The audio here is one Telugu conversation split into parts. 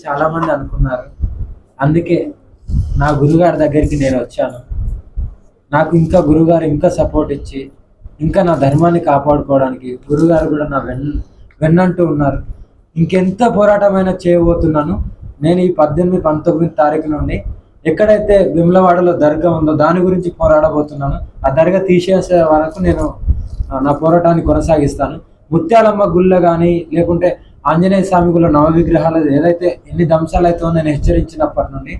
చాలామంది అనుకున్నారు. అందుకే నా గురుగారి దగ్గరికి నేను వచ్చాను. నాకు ఇంకా గురుగారు ఇంకా సపోర్ట్ ఇచ్చి ఇంకా నా ధర్మాన్ని కాపాడుకోవడానికి గురుగారు కూడా నా వెన్నంటూ ఉన్నారు. ఇంకెంత పోరాటమైనా చేయబోతున్నాను. నేను ఈ 18, 19 తారీఖు నుండి ఎక్కడైతే విమ్లవాడలో దర్గా ఉందో దాని గురించి పోరాడబోతున్నాను. ఆ దర్గా తీసేసే వరకు నేను నా పోరాటాన్ని కొనసాగిస్తాను. ముత్యాలమ్మ గుళ్ళ కానీ లేకుంటే ఆంజనేయ స్వామి గుళ్ళ నవవిగ్రహాలు ఏదైతే ఎన్ని ధ్వంసాలు అవుతుందో నేను హెచ్చరించినప్పటి నుండి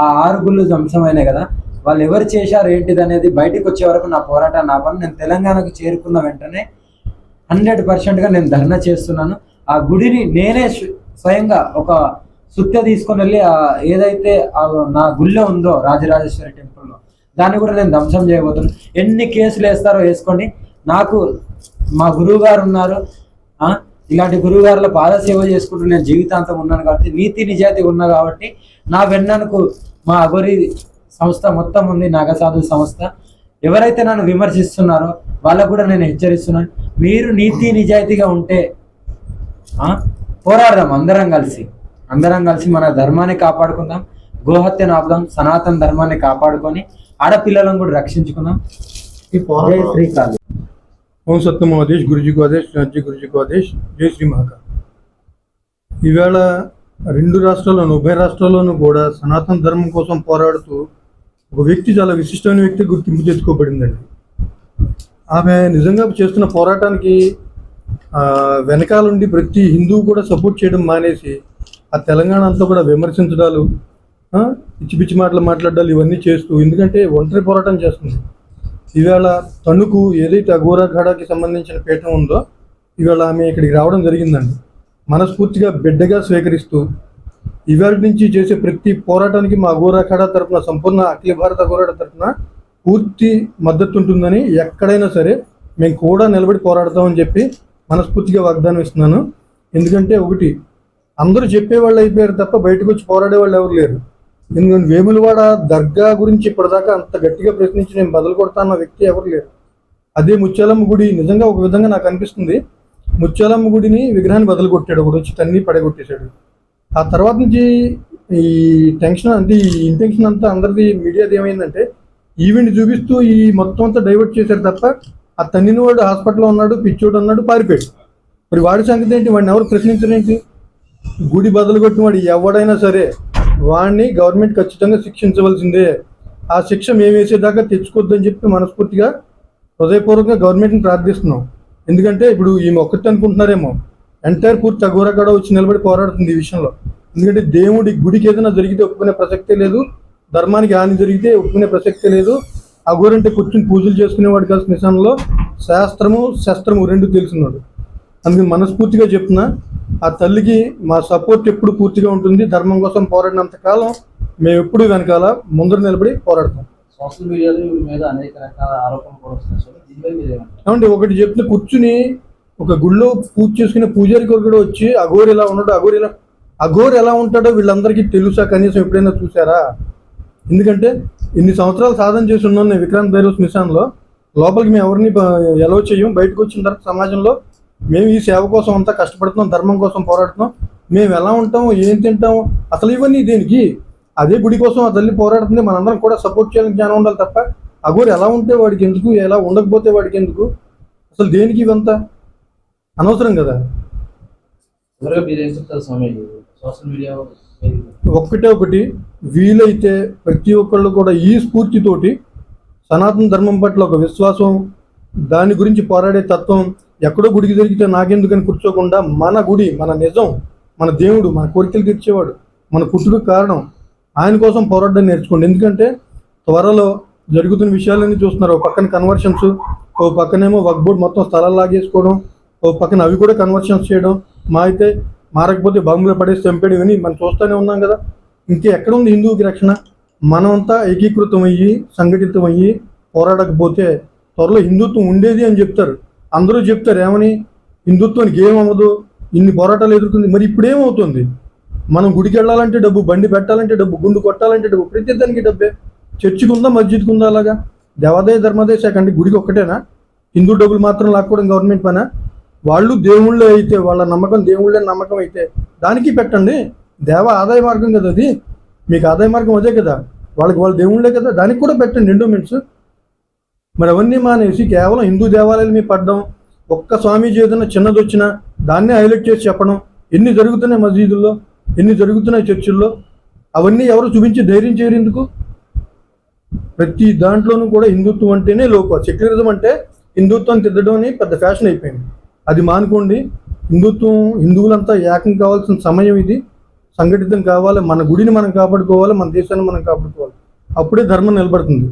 ఆ 6 గుళ్ళు ధ్వంసమైనాయి కదా, వాళ్ళు ఎవరు చేశారు ఏంటిది అనేది బయటకు వచ్చే వరకు నా పోరాటాన్ని ఆపను. నేను తెలంగాణకు చేరుకున్న వెంటనే 100%గా నేను ధర్నా చేస్తున్నాను. ఆ గుడిని నేనే స్వయంగా ఒక సుత్తె తీసుకొని వెళ్ళి ఏదైతే నా గుళ్ళో ఉందో రాజరాజేశ్వరి టెంపుల్లో దాన్ని కూడా నేను ధ్వంసం చేయబోతున్నాను. ఎన్ని కేసులు వేస్తారో వేసుకోండి. నాకు మా గురువు గారు ఉన్నారు. ఇలాంటి గురువుగారుల పాదసేవ చేసుకుంటూ నేను జీవితాంతం ఉన్నాను కాబట్టి, నీతి నిజాయితీ ఉన్నా కాబట్టి నా వెన్ననుకు మా అఘోరి సంస్థ మొత్తం ఉంది, నాగసాధు సంస్థ. ఎవరైతే నన్ను విమర్శిస్తున్నారో వాళ్ళకు కూడా నేను హెచ్చరిస్తున్నాను. మీరు నీతి నిజాయితీగా ఉంటే పోరాడదాం. అందరం కలిసి మన ధర్మాన్ని కాపాడుకుందాం, గోహత్యను ఆపుదాం, సనాతన ధర్మాన్ని కాపాడుకొని ఆడపిల్లలను కూడా రక్షించుకుందాం. జై శ్రీకాళి. ఓం సత్యం ఆదేశ్, గురుజీ को आदेश, राज्य गुरुजी को आदेश, జై శ్రీ మహాకాళి. ఈవేళ 2 రాష్ట్రాల్లోనూ ఉభయ రాష్ట్రాల్లోనూ కూడా సనాతన ధర్మం కోసం పోరాడుతూ ఒక వ్యక్తి, చాలా విశిష్టమైన వ్యక్తి గుర్తింపు తెచ్చుకోబడిందండి. ఆమె నిజంగా చేస్తున్న పోరాటానికి వెనకాలండి ప్రతి హిందువు కూడా సపోర్ట్ చేయడం మానేసి ఆ తెలంగాణ అంతా కూడా విమర్శించడాలు, పిచ్చి పిచ్చి మాటలు మాట్లాడాలి, ఇవన్నీ చేస్తూ, ఎందుకంటే ఒంటరి పోరాటం చేస్తుంది. ఈవేళ తణుకు ఏదైతే అఘోరా ఖాడాకి సంబంధించిన పీఠం ఉందో ఈవేళ ఆమె ఇక్కడికి రావడం జరిగిందండి. మనస్ఫూర్తిగా బిడ్డగా స్వీకరిస్తూ ఈవేళ నుంచి చేసే ప్రతి పోరాటానికి మా అఘోరా ఖాడా తరఫున, సంపూర్ణ అఖిల భారత అఘోరా తరఫున పూర్తి మద్దతు ఉంటుందని, ఎక్కడైనా సరే మేము కూడా నిలబడి పోరాడతామని చెప్పి మనస్ఫూర్తిగా వాగ్దానం ఇస్తున్నాను. ఎందుకంటే ఒకటి, అందరూ చెప్పేవాళ్ళు అయిపోయారు తప్ప బయటకు వచ్చి పోరాడే వాళ్ళు ఎవరు లేరు. ఎందుకంటే వేములవాడ దర్గా గురించి ఇప్పటిదాకా అంత గట్టిగా ప్రశ్నించి నేను బదులు కొడతాన్న వ్యక్తి ఎవరు లేరు. అదే ముత్యాలమ్మ గుడి నిజంగా ఒక విధంగా నాకు అనిపిస్తుంది, ముత్యాలమ్మ గుడిని విగ్రహాన్ని బదులు కొట్టాడు, ఒకటి వచ్చి తన్ని పడగొట్టేశాడు. ఆ తర్వాత నుంచి ఈ టెన్షన్ అంటే ఈ ఇంటెన్షన్ అంతా అందరిది, మీడియాది ఏమైందంటే ఈవెంట్ చూపిస్తూ ఈ మొత్తం అంతా డైవర్ట్ చేశారు తప్ప ఆ తన్నిన వాడు హాస్పిటల్లో ఉన్నాడు, పిచ్చోడు అన్నాడు, పారిపోయాడు. మరి వాడి సంగతి ఏంటి? వాడిని ఎవరు ప్రశ్నించరేంటి? గుడి బదులు కొట్టిన వాడు ఎవడైనా సరే వాడిని గవర్నమెంట్ ఖచ్చితంగా శిక్షించవలసిందే. ఆ శిక్ష మేము వేసేదాకా తెచ్చుకోవద్దని చెప్పి మనస్ఫూర్తిగా హృదయపూర్వకంగా గవర్నమెంట్ని ప్రార్థిస్తున్నాం. ఎందుకంటే ఇప్పుడు ఈమె ఒక్కటి అనుకుంటున్నారేమో, ఎంటైర్ పూర్తి అఘోరా ఖాడా వచ్చి నిలబడి పోరాడుతుంది ఈ విషయంలో. ఎందుకంటే దేవుడి గుడికి ఏదైనా జరిగితే ఒప్పుకునే ప్రసక్తే లేదు, ధర్మానికి హాని జరిగితే ఒప్పుకునే ప్రసక్తే లేదు. అఘోర అంటే కూర్చుని పూజలు చేసుకునేవాడు కాదు, శ్మశానంలో శాస్త్రము శస్త్రము 2 తెలిసినాడు. అందుకని మనస్ఫూర్తిగా చెప్తున్నా, ఆ తల్లికి మా సపోర్ట్ ఎప్పుడు పూర్తిగా ఉంటుంది. ధర్మం కోసం పోరాడినంత కాలం మేము ఎప్పుడు వెనకాల ముందర నిలబడి పోరాడతాం. సోషల్ మీడియాలో మీద అనేక రకాల ఆరోపణలు కూడా వస్తున్నాయి. ఏమంటే ఒకటి చెప్తే, కూర్చుని ఒక గుళ్ళో పూజ చేసుకునే పూజారి కూడా వచ్చి అఘోర్ ఎలా ఉన్నాడు, అఘోర్ ఎలా ఉంటాడో వీళ్ళందరికీ తెలుసా? కనీసం ఎప్పుడైనా చూసారా? ఎందుకంటే ఇన్ని సంవత్సరాలు సాధన చేసి ఉన్నాను నేను విక్రాంత్ భైరవ్ శ్మశానంలో. లోపలికి మేము ఎవరిని ఎలవ్ చేయం. బయటకు వచ్చిన తర్వాత సమాజంలో మేము ఈ సేవ కోసం అంతా కష్టపడుతున్నాం, ధర్మం కోసం పోరాడుతున్నాం. మేము ఎలా ఉంటాం, ఏం తింటాం, అసలు ఇవన్నీ దేనికి? అదే గుడి కోసం ఆ తల్లి పోరాడుతుంది. మనందరం కూడా సపోర్ట్ చేయాలని జ్ఞానం ఉండాలి తప్ప అఘోర్ ఎలా ఉంటే వాడికి ఎందుకు, ఎలా ఉండకపోతే వాడికి ఎందుకు, అసలు దేనికి ఇవంతా అనవసరం కదా. ఒకటి వీలైతే ప్రతి ఒక్కళ్ళు కూడా ఈ స్ఫూర్తితోటి సనాతన ధర్మం పట్ల ఒక విశ్వాసం, దాని గురించి పోరాడే తత్వం, ఎక్కడో గుడికి జరిగితే నాకెందుకని కూర్చోకుండా మన గుడి, మన నిజం, మన దేవుడు, మన కోరికలు తీర్చేవాడు, మన పుట్టుకు కారణం, ఆయన కోసం పోరాడడం నేర్చుకోండి. ఎందుకంటే త్వరలో జరుగుతున్న విషయాలన్నీ చూస్తున్నారు. ఒక పక్కన కన్వర్షన్స్, ఓ పక్కనేమో వక్ఫ్ బోర్డ్ మొత్తం స్థలాలు లాగేసుకోవడం, ఓ పక్కన అవి కూడా కన్వర్షన్స్ చేయడం, అయితే మారకపోతే బాంబులో పడేసి చంపేయడం, ఇవన్నీ మనం చూస్తూనే ఉన్నాం కదా. ఇంకే ఎక్కడ ఉంది హిందువుకి రక్షణ? మనమంతా ఏకీకృతం అయ్యి సంఘటితం అయ్యి పోరాడకపోతే త్వరలో హిందుత్వం ఉండేది అని చెప్తారు. అందరూ చెప్తారు ఏమని, హిందుత్వానికి ఏమవ్వదు, ఇన్ని పోరాటాలు ఎదుర్కొంది. మరి ఇప్పుడు ఏమవుతుంది? మనం గుడికి వెళ్ళాలంటే డబ్బు, బండి పెట్టాలంటే డబ్బు, గుండు కొట్టాలంటే డబ్బు, ప్రతి దానికి డబ్బే. చర్చికి ఉందా, మస్జిద్కి ఉందా? అలాగా దేవాదాయ ధర్మాదాయ శాఖ అంటే గుడికి ఒక్కటేనా? హిందూ డబ్బులు మాత్రం లాక్కోవడం గవర్నమెంట్ పైన? వాళ్ళు దేవుళ్ళే అయితే, వాళ్ళ నమ్మకం దేవుళ్ళే నమ్మకం అయితే దానికి పెట్టండి. దేవ ఆదాయ మార్గం కదా అది, మీకు ఆదాయ మార్గం అదే కదా, వాళ్ళ దేవుళ్ళే కదా, దానికి కూడా పెట్టండి ఎండోమెంట్స్. మరి అవన్నీ మానేసి కేవలం హిందూ దేవాలయాలు మీ పడ్డం, ఒక్క స్వామీజీ ఏదైనా చిన్నది వచ్చినా దాన్నే హైలైట్ చేసి చెప్పడం. ఎన్ని జరుగుతున్నాయి మసీదుల్లో, ఎన్ని జరుగుతున్నాయి చర్చిల్లో, అవన్నీ ఎవరు చూపించి ధైర్యం చేయరు ఎందుకు? ప్రతి దాంట్లోనూ కూడా హిందుత్వం అంటేనే లోపం. సెక్యులరిజం అంటే హిందుత్వాన్ని తిద్దడం అని పెద్ద ఫ్యాషన్ అయిపోయింది. అది మానుకోండి. హిందువులంతా ఏకం కావాల్సిన సమయం ఇది. సంఘటితం కావాలి. మన గుడిని మనం కాపాడుకోవాలి, మన దేశాన్ని మనం కాపాడుకోవాలి. అప్పుడే ధర్మం నిలబడుతుంది.